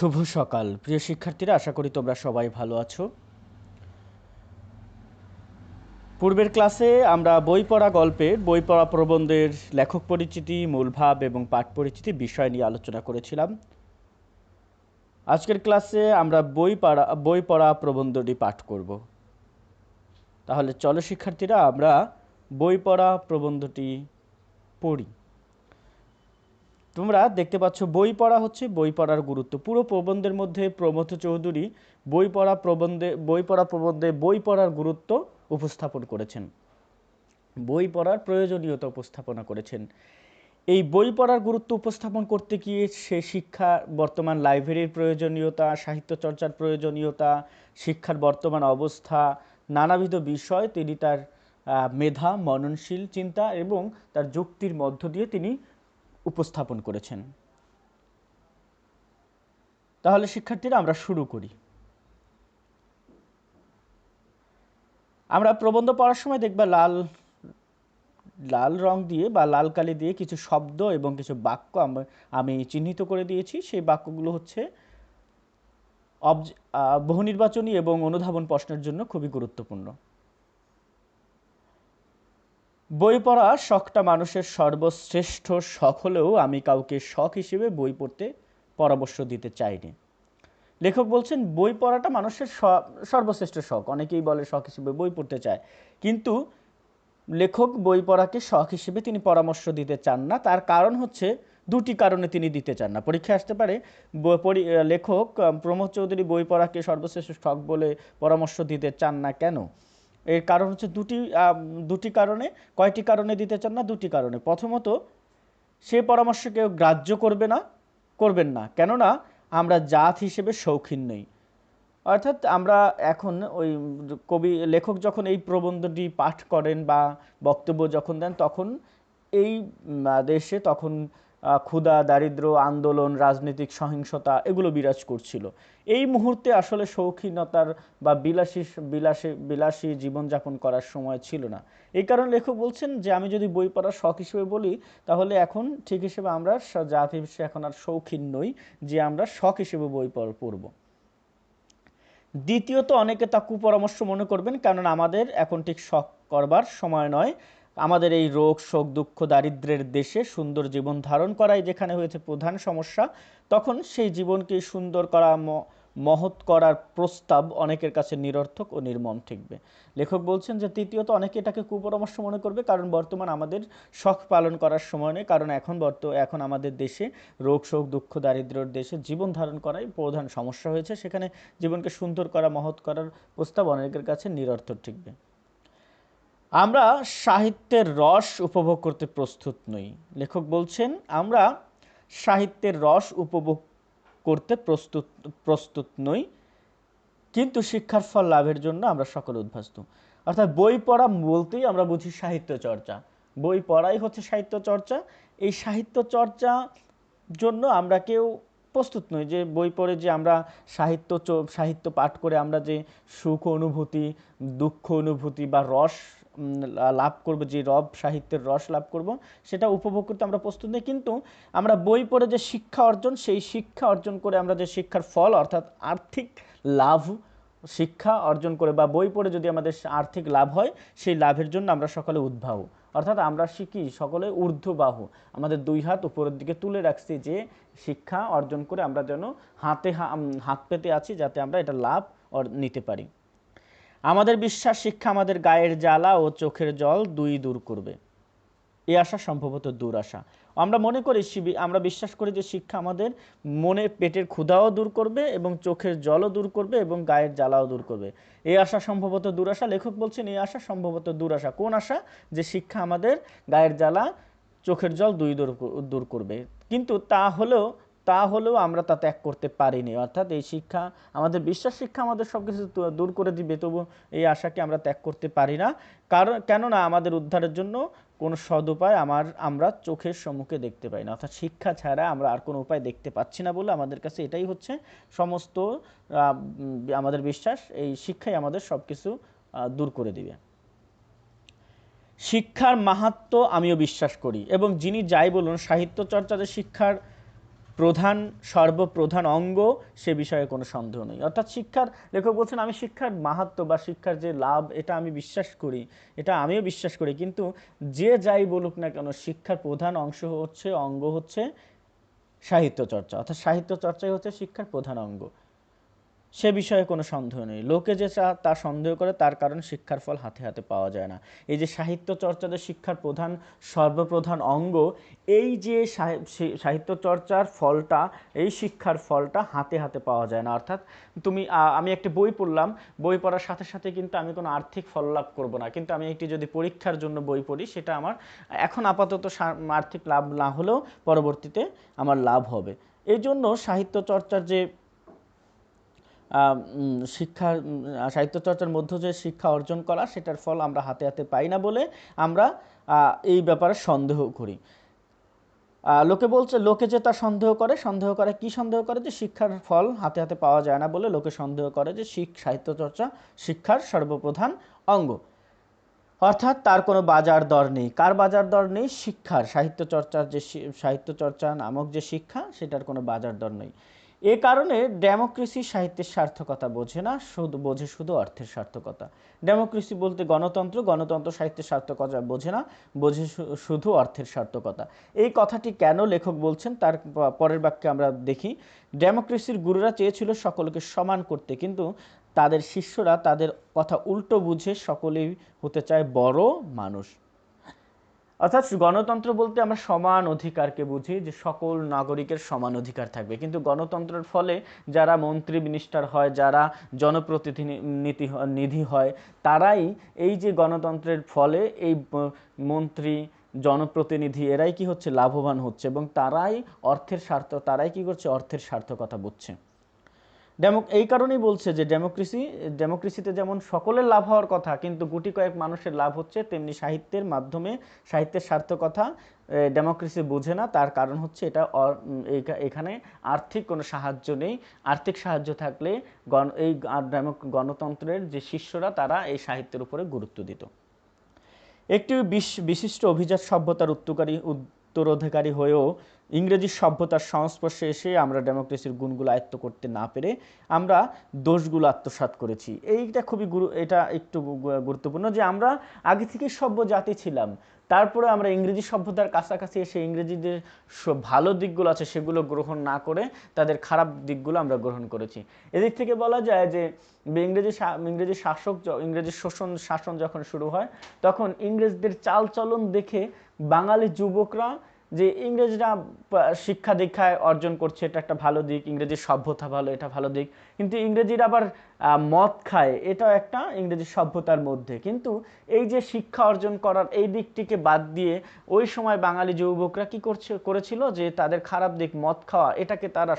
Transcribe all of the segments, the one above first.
শুভ সকাল প্রিয় শিক্ষার্থীরা, আশা করি তোমরা সবাই ভালো আছো। পূর্বের ক্লাসে আমরা বই পড়া গল্পের বই পড়া প্রবন্ধের লেখক পরিচিতি, মূল ভাব এবং পাঠ পরিচিতি বিষয় নিয়ে আলোচনা করেছিলাম। আজকের ক্লাসে আমরা বই পড়া প্রবন্ধটি পাঠ করব। তাহলে চলো শিক্ষার্থীরা, আমরা বই পড়া প্রবন্ধটি পড়ি। তোমরা দেখতে পাচ্ছ বই পড়া হচ্ছে বই পড়ার গুরুত্ব। পুরো প্রবন্ধের মধ্যে প্রমথ চৌধুরী বই পড়া প্রবন্ধে বই পড়ার গুরুত্ব উপস্থাপন করেছেন, বই পড়ার প্রয়োজনীয়তা উপস্থাপনা করেছেন। এই বই পড়ার গুরুত্ব উপস্থাপন করতে গিয়ে সে শিক্ষা বর্তমান লাইব্রেরির প্রয়োজনীয়তা, সাহিত্য চর্চার প্রয়োজনীয়তা, শিক্ষার বর্তমান অবস্থা, নানাবিধ বিষয় তিনি তার মেধা, মননশীল চিন্তা এবং তার যুক্তির মধ্য দিয়ে তিনি উপস্থাপন করেছেন। তাহলে শিক্ষার্থীরা, আমরা শুরু করি। আমরা প্রবন্ধ পড়ার সময় দেখবা লাল রং দিয়ে বা লাল কালি দিয়ে কিছু শব্দ এবং কিছু বাক্য আমি চিহ্নিত করে দিয়েছি। সেই বাক্যগুলো হচ্ছে বহুনির্বাচনী এবং অনুধাবন প্রশ্নের জন্য খুবই গুরুত্বপূর্ণ। বই পড়া শখটা মানুষের সর্বশ্রেষ্ঠ শখ হলেও আমি কাউকে শখ হিসেবে বই পড়তে পরামর্শ দিতে চাইনি। লেখক বলছেন বই পড়াটা মানুষের সর্বশ্রেষ্ঠ শখ। অনেকেই বলে শখ হিসেবে বই পড়তে চায়, কিন্তু লেখক বই পড়াকে শখ হিসেবে তিনি পরামর্শ দিতে চান না। তার কারণ হচ্ছে দুটি কারণে তিনি দিতে চান না। পরীক্ষায় আসতে পারে লেখক প্রমথ চৌধুরী বই পড়াকে সর্বশ্রেষ্ঠ শখ বলে পরামর্শ দিতে চান না কেন? এর কারণ হচ্ছে দুটি কারণে। কয়টি কারণে দিতে চান না? দুটি কারণে। প্রথমত, সে পরামর্শ কেউ গ্রাহ্য করবেন না, কেননা আমরা জাত হিসেবে শৌখিন নই। অর্থাৎ আমরা এখন ওই লেখক যখন এই প্রবন্ধটি পাঠ করেন বা বক্তব্য যখন দেন, তখন এই দেশে তখন ক্ষুধা, দারিদ্র্য, আন্দোলন, রাজনৈতিক সহিংসতা এগুলো বিরাজ করছিল। এই মুহূর্তে আসলে শৌখিনতার বা বিলাসী জীবনযাপন করার সময় ছিল না। এই কারণে লেখক বলছেন যে আমি যদি বই পড়ার শখ হিসেবে বলি, তাহলে এখন ঠিক হিসেবে আমরা জাতি হিসেবে এখন আর শৌখিন নই যে আমরা শখ হিসেবে বই পড়ব। দ্বিতীয়ত, অনেকে তা কুপরামর্শ মনে করবেন, কারণ আমাদের এখন ঠিক শখ করবার সময় নয়। আমাদের এই রোগ, শোক, দুঃখ, দারিদ্র্যের দেশে সুন্দর জীবন ধারণ করাই যেখানে হয়েছে প্রধান সমস্যা, তখন সেই জীবনকে সুন্দর করা, মহৎ করার প্রস্তাব অনেকের কাছে নিরর্থক ও নির্মম ঠেকবে। লেখক বলছেন যে তৃতীয়ত, অনেকে এটাকে কুপরামর্শ মনে করবে, কারণ বর্তমান আমাদের শখ পালন করার সময় নেই। কারণ এখন আমাদের দেশে রোগ, শোক, দুঃখ, দারিদ্র্যের দেশে জীবন ধারণ করাই প্রধান সমস্যা হয়েছে। সেখানে জীবনকে সুন্দর করা, মহৎ করার প্রস্তাব অনেকের কাছে নিরর্থক ঠেকবে। আমরা সাহিত্যের রস উপভোগ করতে প্রস্তুত নই। লেখক বলছেন আমরা সাহিত্যের রস উপভোগ করতে প্রস্তুত নই, কিন্তু শিক্ষার ফল লাভের জন্য আমরা সকলে উদ্ভাস্ত। অর্থাৎ বই পড়া বলতেই আমরা বুঝি সাহিত্য চর্চা। বই পড়াই হচ্ছে সাহিত্য চর্চা। এই সাহিত্য চর্চা জন্য আমরা কেউ প্রস্তুত নই যে বই পড়ে যে আমরা সাহিত্য পাঠ করে আমরা যে সুখ অনুভূতি, দুঃখ অনুভূতি বা রস লাভ করব, যে সাহিত্যের রস লাভ করব, সেটা উপভোগ করতে আমরা প্রস্তুত নই। কিন্তু আমরা বই পড়ে যে শিক্ষা অর্জন, সেই শিক্ষা অর্জন করে আমরা যে শিক্ষার ফল অর্থাৎ আর্থিক লাভ, শিক্ষা অর্জন করে বা বই পড়ে যদি আমাদের আর্থিক লাভ হয়, সেই লাভের জন্য আমরা সকলে উদ্বাহু। অর্থাৎ আমরা শিখি সকলে ঊর্ধ্ববাহু, আমাদের দুই হাত উপরের দিকে তুলে রাখছি যে শিক্ষা অর্জন করে আমরা যেন হাত পেতে আছি, যাতে আমরা এটা লাভ নিতে পারি। আমাদের বিশ্বাস শিক্ষা আমাদের গায়ের জ্বালা ও চোখের জল দুই দূর করবে। এই আশা সম্ভবত দুরাশা। আমরা বিশ্বাস করি যে শিক্ষা আমাদের পেটের ক্ষুধাও দূর করবে এবং চোখের জলও দূর করবে এবং গায়ের জ্বালাও দূর করবে। এই আশা সম্ভবত দুরাশা। লেখক বলছেন এই আশা সম্ভবত দুরাশা। কোন আশা? যে শিক্ষা আমাদের গায়ের জ্বালা, চোখের জল দুই দূর করবে। কিন্তু তা হলেও আমরা তা ত্যাগ করতে পারিনি। অর্থাৎ এই শিক্ষা, আমাদের বিশ্বাস শিক্ষা আমাদের সবকিছু দূর করে দিবে, তবু এই আশাকে আমরা ত্যাগ করতে পারি না। কেননা আমাদের উদ্ধারের জন্য কোনো সদুপায় আমরা চোখের সম্মুখে দেখতে পাই না। অর্থাৎ শিক্ষা ছাড়া আমরা আর কোনো উপায় দেখতে পাচ্ছি না বলে আমাদের কাছে এটাই হচ্ছে সমস্ত আমাদের বিশ্বাস, এই শিক্ষাই আমাদের সব কিছু দূর করে দিবে। শিক্ষার মাহাত্ম্য আমিও বিশ্বাস করি, এবং যিনি যাই বলুন সাহিত্য চর্চাতে শিক্ষার প্রধান সর্বপ্রধান অঙ্গ, সে বিষয়ে কোনো সন্দেহ নেই। অর্থাৎ শিক্ষার, লেখক বলছেন আমি শিক্ষার মাহাত্ম্য বা শিক্ষার যে লাভ এটা আমি বিশ্বাস করি, এটা আমিও বিশ্বাস করি, কিন্তু যে যাই বলুক না কেন শিক্ষার প্রধান অংশ হচ্ছে, অঙ্গ হচ্ছে সাহিত্য চর্চা। অর্থাৎ সাহিত্য চর্চাই হচ্ছে শিক্ষার প্রধান অঙ্গ, সে বিষয়ে কোনো সন্দেহ নেই। লোকে যে তা সন্দেহ করে তার কারণ শিক্ষার ফল হাতে হাতে পাওয়া যায় না। এই যে সাহিত্য চর্চা যে শিক্ষার প্রধান সর্বপ্রধান অঙ্গ, এই যে সাহিত্য চর্চার ফলটা, এই শিক্ষার ফলটা হাতে হাতে পাওয়া যায় না। অর্থাৎ আমি একটি বই পড়লাম, বই পড়ার সাথে সাথে কিন্তু আমি কোনো আর্থিক ফল লাভ করব না, কিন্তু আমি একটি যদি পরীক্ষার জন্য বই পড়ি সেটা আমার এখন আপাতত আর্থিক লাভ না হলেও পরবর্তীতে আমার লাভ হবে। এই জন্য সাহিত্য চর্চার যে সাহিত্য চর্চার মধ্য যে শিক্ষা অর্জন করা, সেটার ফল আমরা হাতে হাতে পাই না বলে আমরা এই ব্যাপারে সন্দেহ করি। লোকে যে তা সন্দেহ করে কি সন্দেহ করে? যে শিক্ষার ফল হাতে হাতে পাওয়া যায় না বলে লোকে সন্দেহ করে যে সাহিত্য চর্চা শিক্ষার সর্বপ্রধান অঙ্গ, অর্থাৎ তার কোনো বাজার দর নেই। কার বাজার দর নেই? শিক্ষার, সাহিত্য চর্চা নামক যে শিক্ষা, সেটার কোনো বাজার দর নেই। এ কারণে ডেমোক্রেসি সাহিত্যের সার্থকতা বোঝে না, বোঝে শুধু অর্থের সার্থকতা। ডেমোক্রেসি বলতে গণতন্ত্র সাহিত্যের সার্থকতা বোঝে না, বোঝে শুধু অর্থের সার্থকতা। এই কথাটি কেন লেখক বলছেন তার পরের বাক্যে আমরা দেখি। ডেমোক্রেসির গুরুরা চেয়েছিল সকলকে সমান করতে, কিন্তু তাদের শিষ্যরা তাদের কথা উল্টো বুঝে সকলেই হতে চায় বড় মানুষ। অর্থাৎ গণতন্ত্র বলতে আমরা সমান অধিকারকে বুঝি, যে সকল নাগরিকের সমান অধিকার থাকবে, কিন্তু গণতন্ত্রের ফলে যারা মন্ত্রী মিনিস্টার হয়, যারা জনপ্রতিনিধি হয়, তারাই এই যে গণতন্ত্রের ফলে এই মন্ত্রী জনপ্রতিনিধি এরাই কি হচ্ছে? লাভবান হচ্ছে, এবং তারাই কি করছে? অর্থের সার্থকতা বুঝছে। এই কারণেই বলছে যে ডেমোক্রেসিতে যেমন সকলের লাভ হওয়ার কথা, কিন্তু গুটি কয়েক মানুষের লাভ হচ্ছে, তেমনি সাহিত্যের সার্থকতা ডেমোক্রেসি বুঝে না। তার কারণ হচ্ছে এখানে আর্থিক কোনো সাহায্য নেই। আর্থিক সাহায্য থাকলে এই গণতন্ত্রের যে শিষ্যরা, তারা এই সাহিত্যের উপরে গুরুত্ব দিত। একটি বিশিষ্ট অভিজাত সভ্যতার উত্তরাধিকারী হয়েও ইংরেজি সভ্যতার সংস্পর্শে এসে আমরা ডেমোক্রেসির গুণগুলো আয়ত্ত করতে না পেরে আমরা দোষগুলো আত্মসাৎ করেছি। এটা একটু গুরুত্বপূর্ণ, যে আমরা আগে থেকে সভ্য জাতি ছিলাম, তারপরে আমরা ইংরেজি সভ্যতার কাছাকাছি এসে ইংরেজিদের ভালো দিকগুলো আছে সেগুলো গ্রহণ না করে তাদের খারাপ দিকগুলো আমরা গ্রহণ করেছি। এদিক থেকে বলা যায় যে ইংরেজি শাসন যখন শুরু হয়, তখন ইংরেজদের চালচলন দেখে বাঙালি যুবকরা, যে ইংরেজরা শিক্ষা দীক্ষায় অর্জন করছে, এটা একটা ভালো দিক, ইংরেজির সভ্যতা ভালো, এটা ভালো দিক, কিন্তু ইংরেজিরা আবার মদ খায়, এটাও একটা ইংরেজি সভ্যতার মধ্যে। কিন্তু এই যে শিক্ষা অর্জন করার এই দিকটিকে বাদ দিয়ে ওই সময় বাঙালি যুবকরা কি করেছিল? যে তাদের খারাপ দিক মদ খাওয়া, এটাকে তারা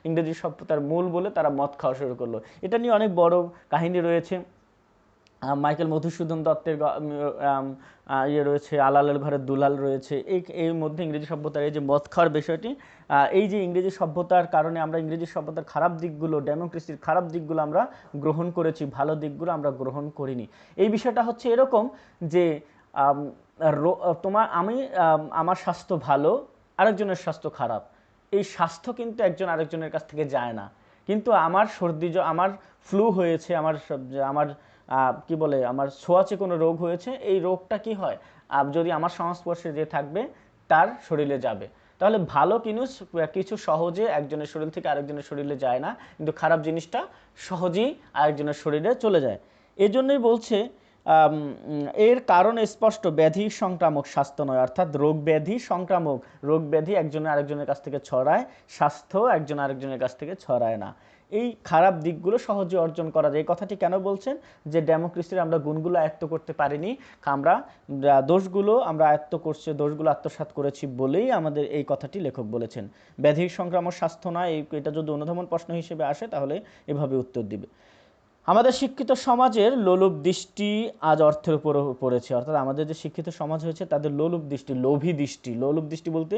ইংরেজি সভ্যতার মূল বলে তারা মদ খাওয়া শুরু করলো। এটা নিয়ে অনেক বড় কাহিনী রয়েছে। মাইকেল মধুসূদন দত্তের রয়েছে, আলালের ঘরের দুলাল রয়েছে। এর মধ্যে ইংরেজি সভ্যতার এই যে মদ খাওয়ার বিষয়টি, এই যে ইংরেজি সভ্যতার কারণে আমরা ইংরেজি সভ্যতার খারাপ দিকগুলো, ডেমোক্রেসির খারাপ দিকগুলো আমরা গ্রহণ করেছি, ভালো দিকগুলো আমরা গ্রহণ করিনি। এই বিষয়টা হচ্ছে এরকম যে আমার স্বাস্থ্য ভালো, আরেকজনের স্বাস্থ্য খারাপ, এই স্বাস্থ্য কিন্তু একজন আরেকজনের কাছ থেকে যায় না। কিন্তু আমার আমার ফ্লু হয়েছে, আমার আমার ছোঁয়াচে কোনো রোগ হয়েছে, এই রোগটা কি হয়? যদি আমার সংস্পর্শে যে থাকবে তার শরীরে যাবে। তাহলে ভালো কিছু সহজে একজনের শরীর থেকে আরেকজনের শরীরে যায় না, কিন্তু খারাপ জিনিসটা সহজেই আরেকজনের শরীরে চলে যায়। এজন্যই বলছে এর কারণ স্পষ্ট, ব্যাধি সংক্রামক, স্বাস্থ্য নয়। অর্থাৎ রোগ ব্যাধি সংক্রামক, রোগ ব্যাধি একজনের আরেকজনের কাছ থেকে ছড়ায়, স্বাস্থ্য একজন আরেকজনের কাছ থেকে ছড়ায় না। এই খারাপ দিকগুলো সহজে অর্জন করা যায়। এই কথাটি কেন বলছেন? যে ডেমোক্রেসির আমরা গুণগুলো আয়ত্ত করতে পারিনি, আমরা দোষগুলো আত্মসাৎ করেছি বলেই আমাদের এই কথাটি লেখক বলেছেন। ব্যাধি সংক্রামক, স্বাস্থ্য নয়, এটা যদি অনুধাবন প্রশ্ন হিসেবে আসে তাহলে এভাবে উত্তর দিবে। আমাদের শিক্ষিত সমাজের লোলুপ দৃষ্টি আজ অর্থের উপর পড়েছে, অর্থাৎ আমাদের যে শিক্ষিত সমাজ হয়েছে তাদের লোলুপ দৃষ্টি, লোভী দৃষ্টি, লোলুপ দৃষ্টি বলতে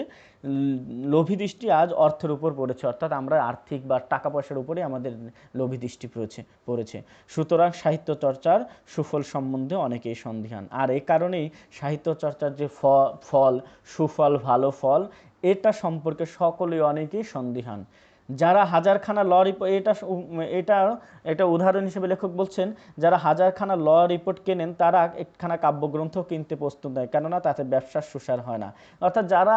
লোভী দৃষ্টি আজ অর্থের উপর পড়েছে, অর্থাৎ আমরা আর্থিক বা টাকা পয়সার উপরে আমাদের লোভী দৃষ্টি পড়েছে। সুতরাং সাহিত্য চর্চার সুফল সম্বন্ধে অনেকেই সন্দিহান। আর এই কারণেই সাহিত্য চর্চার যে ফল, সুফল, ভালো ফল, এটা সম্পর্কে সকলেই অনেকেই সন্দিহান। যারা হাজারখানা এটা এটা এটা উদাহরণ হিসেবে লেখক বলছেন, যারা হাজারখানা রিপোর্ট কেনেন তারা একখানা কাব্যগ্রন্থ কিনতে প্রস্তুত নয়, কেননা তাতে ব্যবসার সুসার হয় না। অর্থাৎ যারা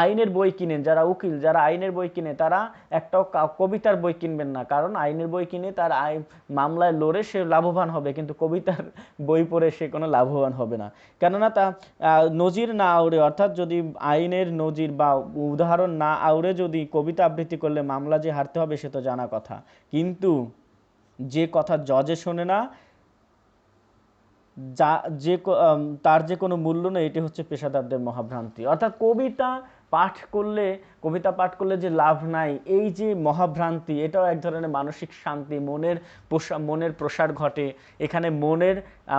আইনের বই কিনেন, যারা উকিল, যারা আইনের বই কিনে, তারা একটাও কবিতার বই কিনবেন না, কারণ আইনের বই কিনে তার মামলায় লড়ে সে লাভবান হবে, কিন্তু কবিতার বই পড়ে সে কোনো লাভবান হবে না। কেননা তা নজির না আউড়ে, অর্থাৎ যদি আইনের নজির বা উদাহরণ না আউড়ে যদি কবিতা আবৃত্তি করলে মামলা যে হারতে হবে সে তো জানা কথা। কিন্তু যে কথা জজে শোনে না, যা যে তার যে কোনো মূল্য নেই, এটি হচ্ছে পেশাদারদের মহাভ্রান্তি। অর্থাৎ কবিতা পাঠ করলে যে লাভ নাই, এই যে মহাভ্রান্তি, এটাও এক ধরনের মানসিক শান্তি, মনের প্রসার ঘটে, এখানে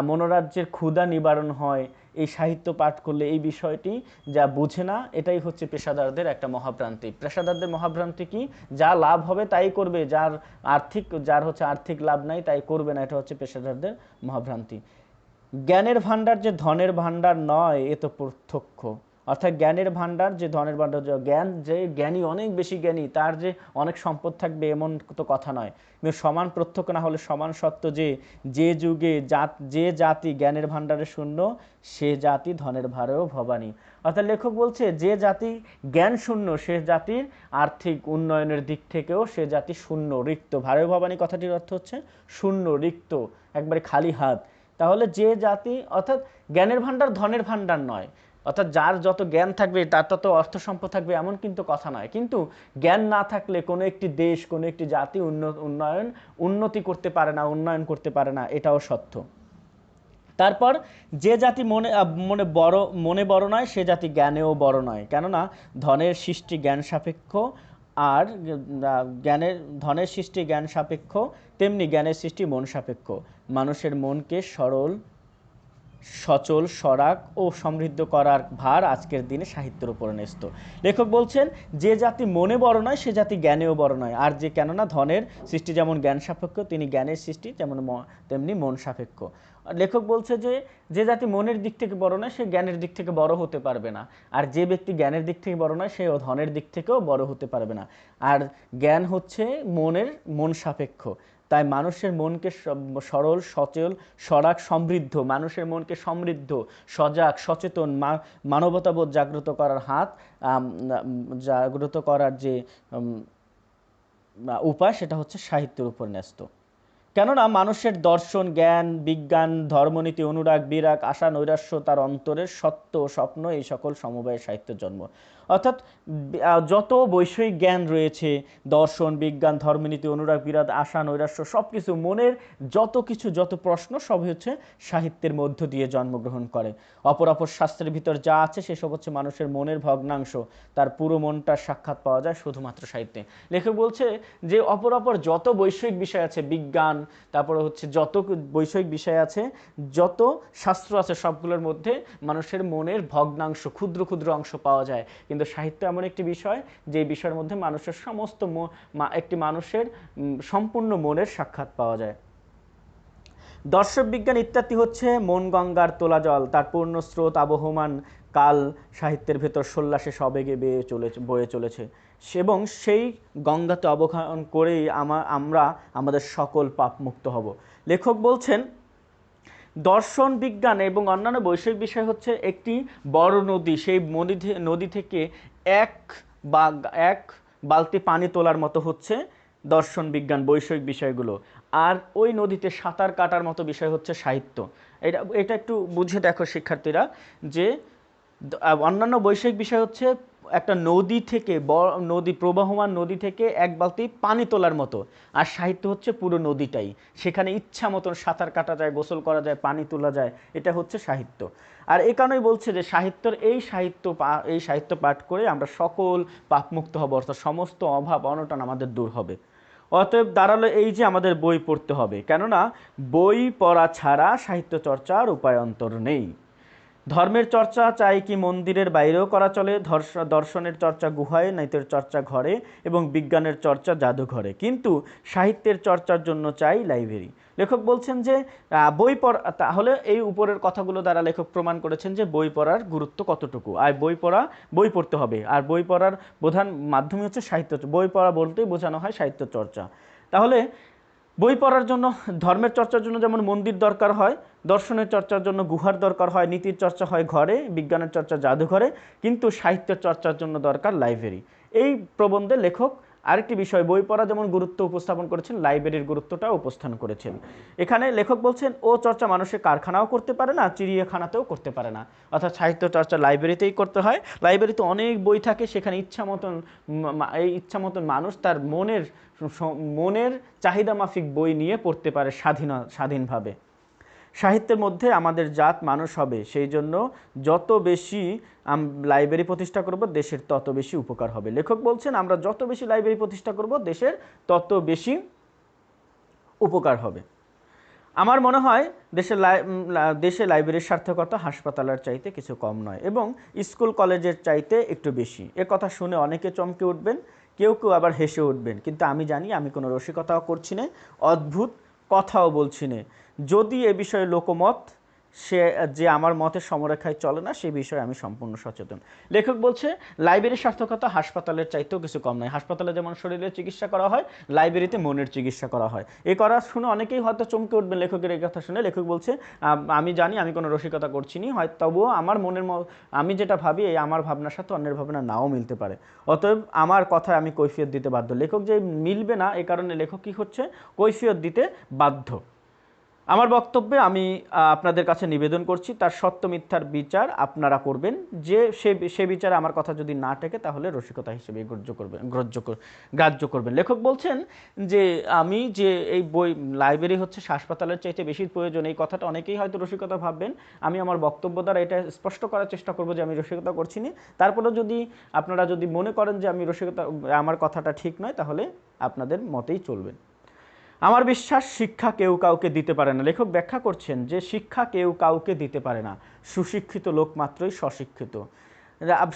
মনোরাজ্যের ক্ষুধা নিবারণ হয় এই সাহিত্য পাঠ করলে। এই বিষয়টি যা বুঝে না, এটাই হচ্ছে পেশাদারদের একটা মহাভ্রান্তি। পেশাদারদের মহাভ্রান্তি কি? যা লাভ হবে তাই করবে, যার হচ্ছে আর্থিক লাভ নাই তাই করবে না, এটা হচ্ছে পেশাদারদের মহাভ্রান্তি। জ্ঞানের ভাণ্ডার যে ধনের ভাণ্ডার নয়, এ তো প্রত্যক্ষ। অর্থাৎ জ্ঞানের ভাণ্ডার যে ধনের ভাণ্ডার, যে জ্ঞানী অনেক বেশি জ্ঞানী, তার যে অনেক সম্পদ থাকবে এমন তো কথা নয়। কিন্তু সমান প্রত্যক্ষ না হলে সমান সত্য যে যুগে যে জাতি জ্ঞানের ভাণ্ডারে শূন্য, সে জাতি ধনের ভারেও ভবানী। অর্থাৎ লেখক বলছে, যে জাতি জ্ঞান শূন্য সে জাতির আর্থিক উন্নয়নের দিক থেকেও সে জাতি শূন্য, রিক্ত। ভারেও ভবানী কথাটির অর্থ হচ্ছে শূন্য, রিক্ত, একবারে খালি হাত। তাহলে যে জাতি, অর্থাৎ জ্ঞানের ভাণ্ডার ধনের ভাণ্ডার নয়, অর্থাৎ যার যত জ্ঞান থাকবে তার তত অর্থ সম্পদ থাকবে এমন কিন্তু কথা নয়। কিন্তু জ্ঞান না থাকলে কোনো একটি দেশ, কোনো একটি জাতি উন্নতি করতে পারে না, উন্নয়ন করতে পারে না, এটাও সত্য। তারপর যে জাতি মনে বড় নয়, সে জাতি জ্ঞানেও বড় নয়, কেননা ধনের সৃষ্টি জ্ঞান সাপেক্ষ, আর ধনের সৃষ্টি জ্ঞান সাপেক্ষ, তেমনি জ্ঞানের সৃষ্টি মন সাপেক্ষ। মানুষের মনকে সচল, সরাক ও সমৃদ্ধ করার ভার আজকের দিনে সাহিত্যের উপর ন্যস্ত। লেখক বলছেন, যে জাতি মনে বড় নয় সে জাতি জ্ঞানেও বড় নয়। আর যে, কেননা ধনের সৃষ্টি যেমন জ্ঞান সাপেক্ষ, তিনি জ্ঞানের সৃষ্টি তেমনি মন সাপেক্ষ। লেখক বলছে যে জাতি মনের দিক থেকে বড় নয় সে জ্ঞানের দিক থেকে বড় হতে পারবে না, আর যে ব্যক্তি জ্ঞানের দিক থেকে বড় নয় সে ধনের দিক থেকেও বড় হতে পারবে না। আর জ্ঞান হচ্ছে মন সাপেক্ষ। তাই মানুষের মনকে সরল, সচল, সরাক, সমৃদ্ধ, মানুষের মনকে সমৃদ্ধ, সজাগ, সচেতন, মানবতাবোধ জাগ্রত করার জাগ্রত করার যে উপায়, সেটা হচ্ছে সাহিত্যের উপর ন্যস্ত। কেননা মানুষের দর্শন, জ্ঞান, বিজ্ঞান, ধর্মনীতি, অনুরাগ, বিরাগ, আশা, নৈরাশ্য, তার অন্তরের সত্য, স্বপ্ন, এই সকল সমবায় সাহিত্যের জন্ম। অর্থাৎ যত বৈষয়িক জ্ঞান রয়েছে, দর্শন, বিজ্ঞান, ধর্মনীতি, অনুরাগ, বিরাগ, আশা, নৈরাশ্য, সব কিছু, মনের যত প্রশ্ন, সবই হচ্ছে সাহিত্যের মধ্য দিয়ে জন্মগ্রহণ করে। অপর শাস্ত্রের ভিতর যা আছে সেসব হচ্ছে মানুষের মনের ভগ্নাংশ, তার পুরো মনটার সাক্ষাৎ পাওয়া যায় শুধুমাত্র সাহিত্যে। লেখক বলছে যে অপর যত বৈষয়িক বিষয় আছে, বিজ্ঞান, তারপরে হচ্ছে যত বৈষয়িক বিষয় আছে, যত শাস্ত্র আছে, সবগুলোর মধ্যে মানুষের মনের ভগ্নাংশ, ক্ষুদ্র ক্ষুদ্র অংশ পাওয়া যায়। কিন্তু সাহিত্য এমন একটি বিষয় যে বিষয়ের মধ্যে মানুষের একটি মানুষের সম্পূর্ণ মনের সাক্ষাৎ পাওয়া যায়। দর্শক বিজ্ঞান ইত্যাদি হচ্ছে মন গঙ্গার তোলা জল, তার পূর্ণ স্রোত আবহমান কাল সাহিত্যের ভেতর সল্লাসে সবেগে বয়ে চলেছে, এবং সেই গঙ্গাতে অবগাহন করেই আমরা আমাদের সকল পাপ মুক্ত হব। লেখক বলছেন, দর্শন, বিজ্ঞান এবং অন্যান্য বৈষয়িক বিষয় হচ্ছে একটি বড় নদী, সেই নদী থেকে এক বালতি পানি তোলার মতো হচ্ছে দর্শন, বিজ্ঞান, বৈষয়িক বিষয়গুলো। আর ওই নদীতে সাঁতার কাটার মতো বিষয় হচ্ছে সাহিত্য। এটা একটু বুঝে দেখো শিক্ষার্থীরা, যে অন্যান্য বৈষয়িক বিষয় হচ্ছে একটা প্রবাহমান নদী থেকে এক বালতি পানি তোলার মতো, আর সাহিত্য হচ্ছে পুরো নদীটাই, সেখানে ইচ্ছা মতন সাঁতার কাটা যায়, গোসল করা যায়, পানি তোলা যায়, এটা হচ্ছে সাহিত্য। আর এই কারণেই বলছে যে এই সাহিত্য পাঠ করে আমরা সকল পাপমুক্ত হব, অর্থাৎ সমস্ত অভাব অনটন আমাদের দূর হবে। অতএব দাঁড়ালো এই যে আমাদের বই পড়তে হবে, কেননা বই পড়া ছাড়া সাহিত্য চর্চার উপায়ন্তর নেই। ধর্মের চর্চা চাই কি মন্দিরের বাইরেও করা চলে, দর্শনের চর্চা গুহায়, নৈতিক চর্চা ঘরে এবং বিজ্ঞানের চর্চা জাদুঘরে, কিন্তু সাহিত্যের চর্চার জন্য চাই লাইব্রেরি। লেখক বলছেন যে বই পড়া, তাহলে এই উপরের কথাগুলো দ্বারা লেখক প্রমাণ করেছেন যে বই পড়ার গুরুত্ব কতটুকু। আর বই পড়তে হবে, আর বই পড়ার প্রধান মাধ্যমই হচ্ছে সাহিত্য। বই পড়া বলতেই বোঝানো হয় সাহিত্য চর্চা। তাহলে বই পড়ার জন্য, ধর্মের চর্চার জন্য যেমন মন্দির দরকার হয়, দর্শনের চর্চার জন্য গুহার দরকার হয়, নীতির চর্চা হয় ঘরে, বিজ্ঞানের চর্চা জাদুঘরে, কিন্তু সাহিত্যের চর্চার জন্য দরকার লাইব্রেরি। এই প্রবন্ধে লেখক আরেকটি বিষয়, বই পড়া যেমন গুরুত্ব উপস্থাপন করেছেন, লাইব্রেরির গুরুত্বটাও উপস্থান করেছেন। এখানে লেখক বলছেন ও চর্চা মানুষের কারখানাও করতে পারে না, চিড়িয়াখানাতেও করতে পারে না, অর্থাৎ সাহিত্য চর্চা লাইব্রেরিতেই করতে হয়। লাইব্রেরিতে অনেক বই থাকে, সেখানে ইচ্ছা মতন মানুষ তার মনের চাহিদা মাফিক বই নিয়ে পড়তে পারে স্বাধীনভাবে। সাহিত্যের মধ্যে আমাদের জাত মানুষ হবে, সেই জন্য যত বেশি লাইব্রেরি প্রতিষ্ঠা করব দেশের তত বেশি উপকার হবে। লেখক বলছেন আমরা যত বেশি লাইব্রেরি প্রতিষ্ঠা করব দেশের তত বেশি উপকার হবে। আমার মনে হয় দেশে লাইব্রেরির সার্থকতা হাসপাতালের চাইতে কিছু কম নয় এবং স্কুল কলেজের চাইতে একটু বেশি। এ কথা শুনে অনেকে চমকে উঠবেন, কেউ কেউ আবার হেসে উঠবেন, কিন্তু আমি জানি আমি কোনো রসিকতাও করছি না, অদ্ভুত কথাও বলছি না। যদি এ বিষয়ে লোকমত যে আমার মতের সমরেখায় চলে না, সে বিষয়ে আমি সম্পূর্ণ সচেতন। লেখক বলছে লাইব্রেরির সার্থকতা হাসপাতালের চাইতেও কিছু কম নয়। হাসপাতালে যেমন শরীরের চিকিৎসা করা হয়, লাইব্রেরিতে মনের চিকিৎসা করা হয়। এই কথা শুনে অনেকেই হয়তো চমকে উঠবেন লেখকের এই কথা শুনে। লেখক বলছে আমি জানি আমি কোনো রসিকতা করছি নি, হয় তবুও আমার আমি যেটা ভাবি এই আমার ভাবনার সাথে অন্যের ভাবনা নাও মিলতে পারে, অতএব আমার কথায় আমি কৈফিয়ত দিতে বাধ্য। লেখক যে মিলবে না, এই কারণে লেখক কী হচ্ছে, কৈফিয়ত দিতে বাধ্য। আমার বক্তব্যে আমি আপনাদের কাছে নিবেদন করছি তার সত্য মিথ্যার বিচার আপনারা করবেন। যে সে বিচারে আমার কথা যদি না টেকে তাহলে রসিকতা হিসেবে গ্রাহ্য করবেন। লেখক বলছেন যে আমি যে এই বই লাইব্রেরি হচ্ছে হাসপাতালের চাইতে বেশি প্রয়োজন, এই কথাটা অনেকেই হয়তো রসিকতা ভাববেন। আমি আমার বক্তব্য দ্বারা এটা স্পষ্ট করার চেষ্টা করব যে আমি রসিকতা করছি না। তারপরেও যদি আপনারা মনে করেন যে আমার কথাটা ঠিক নয়, তাহলে আপনাদের মতেই চলবেন। আমার বিশ্বাস শিক্ষা কেউ কাউকে দিতে পারে না। লেখক ব্যাখ্যা করছেন যে শিক্ষা কেউ কাউকে দিতে পারে না, সুশিক্ষিত লোক মাত্রই স্বশিক্ষিত।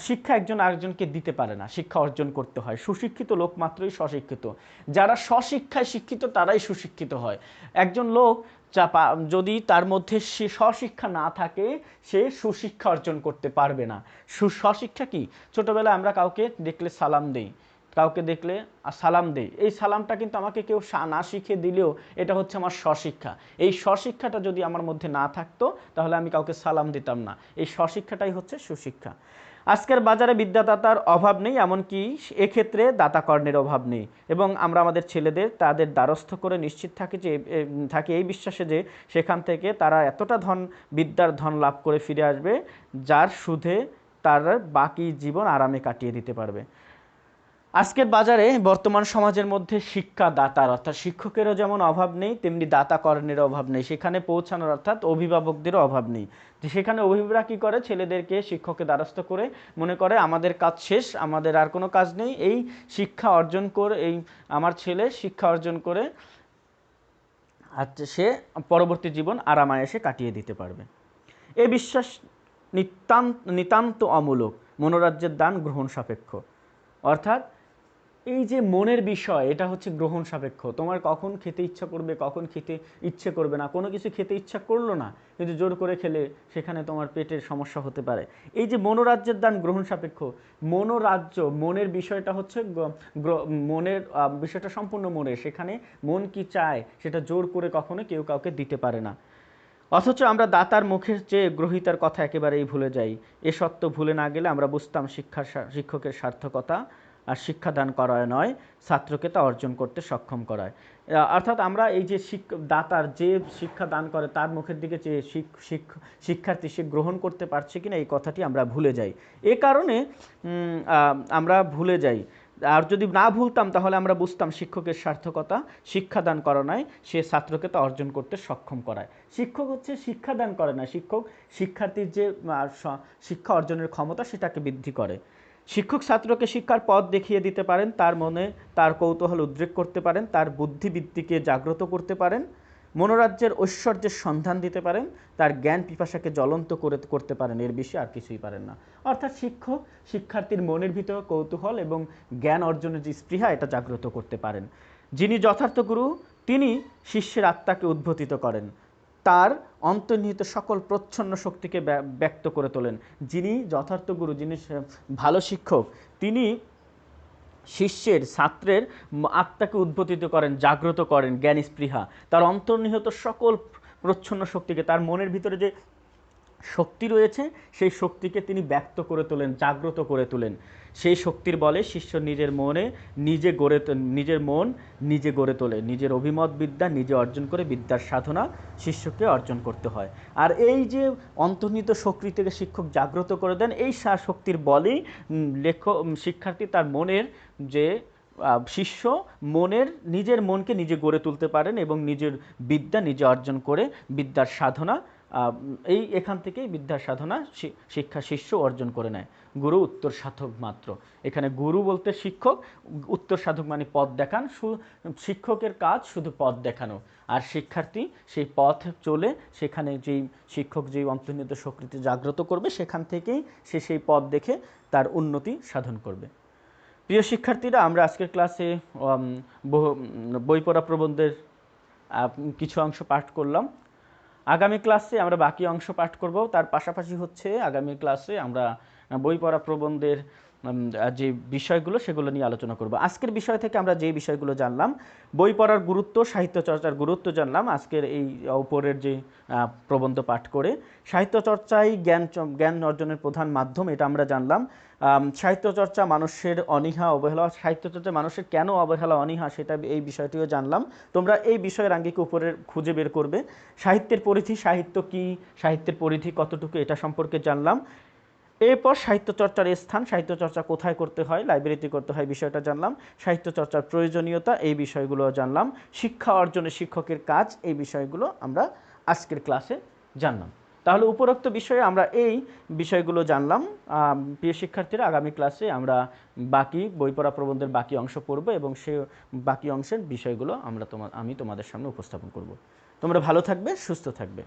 শিক্ষা একজন আরেকজনকে দিতে পারে না, শিক্ষা অর্জন করতে হয়। সুশিক্ষিত লোক মাত্রই স্বশিক্ষিত। যারা স্বশিক্ষায় শিক্ষিত তারাই সুশিক্ষিত হয়। একজন লোক যদি তার মধ্যে সে স্বশিক্ষা না থাকে, সে সুশিক্ষা অর্জন করতে পারবে না। স্বশিক্ষা কি? ছোটবেলায় আমরা কাউকে দেখলে সালাম দেই, কাউকে দেখলে সালাম দেই, এই সালামটা কিন্তু আমাকে কেউ না শিখিয়ে দিলেও এটা হচ্ছে আমার স্বশিক্ষা। এই স্বশিক্ষাটা যদি আমার মধ্যে না থাকতো তাহলে আমি কাউকে সালাম দিতাম না। এই স্বশিক্ষাটাই হচ্ছে সুশিক্ষা। আজকের বাজারে বিদ্যাদাতার অভাব নেই, এমনকি এক্ষেত্রে দাতাকর্ণের অভাব নেই, এবং আমরা আমাদের ছেলেদের তাদের দ্বারস্থ করে নিশ্চিত থাকি এই বিশ্বাসে যে সেখান থেকে তারা এতটা বিদ্যার ধন লাভ করে ফিরে আসবে যার সুধে তার বাকি জীবন আরামে কাটিয়ে দিতে পারবে। আজকের বাজারে বর্তমান সমাজের মধ্যে শিক্ষাদাতার অর্থাৎ শিক্ষকেরও যেমন অভাব নেই, তেমনি দাতাকর্ণের অভাব নেই। সেখানে পৌঁছানোর অর্থাৎ অভিভাবকদেরও অভাব নেই। যে সেখানে অভিভাবকরা কী করে, ছেলেদেরকে শিক্ষকের দ্বারস্থ করে মনে করে আমাদের কাজ শেষ, আমাদের আর কোনো কাজ নেই, এই শিক্ষা অর্জন করে আমার ছেলে শিক্ষা অর্জন করে সে পরবর্তী জীবন আরামায়েসে কাটিয়ে দিতে পারবে। এই বিশ্বাস নিতান্ত অমূলক, মনোরাজ্যের দান গ্রহণ সাপেক্ষ। অর্থাৎ এই যে মনের বিষয়, এটা হচ্ছে গ্রহণ সাপেক্ষ। তোমার কখন খেতে ইচ্ছা করবে, কখন খেতে ইচ্ছে করবে না। কোনো কিছু খেতে ইচ্ছা করলো না, কিন্তু জোর করে খেলে সেখানে তোমার পেটের সমস্যা হতে পারে। এই যে মনোরাজ্যের দান গ্রহণ সাপেক্ষ, মনোরাজ্য, মনের বিষয়টা হচ্ছে মনের বিষয়টা সম্পূর্ণ মনের। সেখানে মন কি চায় সেটা জোর করে কখনো কেউ কাউকে দিতে পারে না। অথচ আমরা দাতার মুখের চেয়ে গ্রহীতার কথা একেবারেই ভুলে যাই। এ সত্য ভুলে না গেলে আমরা বুঝতাম শিক্ষকের সার্থকতা আর শিক্ষাদান করায় নয়, ছাত্রকে তা অর্জন করতে সক্ষম করায়। অর্থাৎ আমরা এই যে দাতার যে শিক্ষা দান করে তার মুখের দিকে চেয়ে শিক্ষার্থী সে গ্রহণ করতে পারছে কিনা এই কথাটি আমরা ভুলে যাই। এ কারণে আমরা ভুলে যাই। আর যদি না ভুলতাম তাহলে আমরা বুঝতাম শিক্ষকের সার্থকতা শিক্ষাদান করা নয়, সে ছাত্রকে তা অর্জন করতে সক্ষম করায়। শিক্ষক হচ্ছে শিক্ষাদান করে না, শিক্ষক শিক্ষার্থীর যে শিক্ষা অর্জনের ক্ষমতা সেটাকে বৃদ্ধি করে। শিক্ষক ছাত্রকে শিক্ষার পথ দেখিয়ে দিতে পারেন, তার মনে তার কৌতূহল উদ্রেক করতে পারেন, তার বুদ্ধিবৃত্তিকে জাগ্রত করতে পারেন, মনোরাজ্যের ঐশ্বর্যের সন্ধান দিতে পারেন, তার জ্ঞান পিপাসাকে জ্বলন্ত করতে পারেন, এর বেশি আর কিছুই পারেন না। অর্থাৎ শিক্ষক শিক্ষার্থীর মনের ভিতরে কৌতূহল এবং জ্ঞান অর্জনের যে স্পৃহা এটা জাগ্রত করতে পারেন। যিনি যথার্থ গুরু তিনি শিষ্যের আত্মাকে উদ্বোধিত করেন, তার অন্তর্নিহিত সকল প্রচ্ছন্ন শক্তিকে ব্যক্ত করে তোলেন। যিনি যথার্থ গুরু, যিনি ভালো শিক্ষক, তিনি শিষ্যের ছাত্রের আত্মাকে উদ্বোধিত করেন, জাগ্রত করেন জ্ঞান স্পৃহা, তার অন্তর্নিহিত সকল প্রচ্ছন্ন শক্তিকে, তার মনের ভিতরে যে শক্তি রয়েছে সেই শক্তিকে তিনি ব্যক্ত করে তোলেন, জাগ্রত করে তোলেন। সেই শক্তির বলে শিষ্য নিজের মনে নিজের মন নিজে গড়ে তোলে, নিজের অভিমত বিদ্যা নিজে অর্জন করে বিদ্যার সাধনা শিষ্যকে অর্জন করতে হয়। আর এই যে অন্তর্নিহিত শক্তি থেকে শিক্ষক জাগ্রত করে দেন, এই শক্তির বলেই শিক্ষার্থী তার মনের যে শিষ্য নিজের মনকে নিজে গড়ে তুলতে পারেন এবং নিজের বিদ্যা নিজে অর্জন করে বিদ্যার সাধনা এখান থেকেই বিদ্যার সাধনা শিক্ষা শিষ্য অর্জন করে নেয়। গুরু উত্তর সাধক মাত্র। এখানে গুরু বলতে শিক্ষক, উত্তর সাধক মানে পথ দেখান। শিক্ষকের কাজ শুধু পথ দেখানো, আর শিক্ষার্থী সেই পথ চলে সেখানে যেই শিক্ষক যেই অন্তর্নিহিত শক্তি জাগ্রত করবে সেখান থেকেই সে সেই পথ দেখে তার উন্নতি সাধন করবে। প্রিয় শিক্ষার্থীরা, আমরা আজকের ক্লাসে বই পড়া প্রবন্ধের কিছু অংশ পাঠ করলাম। আগামী ক্লাসে আমরা বাকি অংশ পাঠ করব। তার পাশাপাশি আগামী ক্লাসে আমরা বই পড়া প্রবন্ধের যে বিষয়গুলো সেগুলো নিয়ে আলোচনা করব। আজকের বিষয় থেকে আমরা যে বিষয়গুলো জানলাম, বই পড়ার গুরুত্ব, সাহিত্য চর্চার গুরুত্ব জানলাম আজকের এই উপরের যে প্রবন্ধ পাঠ করে। সাহিত্য চর্চাই জ্ঞান অর্জনের প্রধান মাধ্যম, এটা আমরা জানলাম। সাহিত্য চর্চা মানুষের অনীহা অবহেলা, সাহিত্য চর্চা মানুষের কেন অবহেলা অনীহা সেটা এই বিষয়টিও জানলাম। তোমরা এই বিষয়ের আঙ্গিকে উপরে খুঁজে বের করবে। সাহিত্যের পরিধি, সাহিত্য কি, সাহিত্যের পরিধি কতটুকু, এটা সম্পর্কে জানলাম। এরপর সাহিত্য চর্চার স্থান, সাহিত্য চর্চা কোথায় করতে হয়, লাইব্রেরিতে করতে হয়, বিষয়টা জানলাম। সাহিত্য চর্চার প্রয়োজনীয়তা, এই বিষয়গুলো জানলাম। শিক্ষা অর্জনে শিক্ষকের কাজ, এই বিষয়গুলো আমরা আজকের ক্লাসে জানলাম। তাহলে উপরোক্ত বিষয়ে আমরা এই বিষয়গুলো জানলাম। প্রিয় শিক্ষার্থীরা, আগামী ক্লাসে আমরা বাকি বই পড়া প্রবন্ধের বাকি অংশ পড়ব এবং সে বাকি অংশের বিষয়গুলো আমি তোমাদের সামনে উপস্থাপন করব। তোমরা ভালো থাকবে, সুস্থ থাকবে।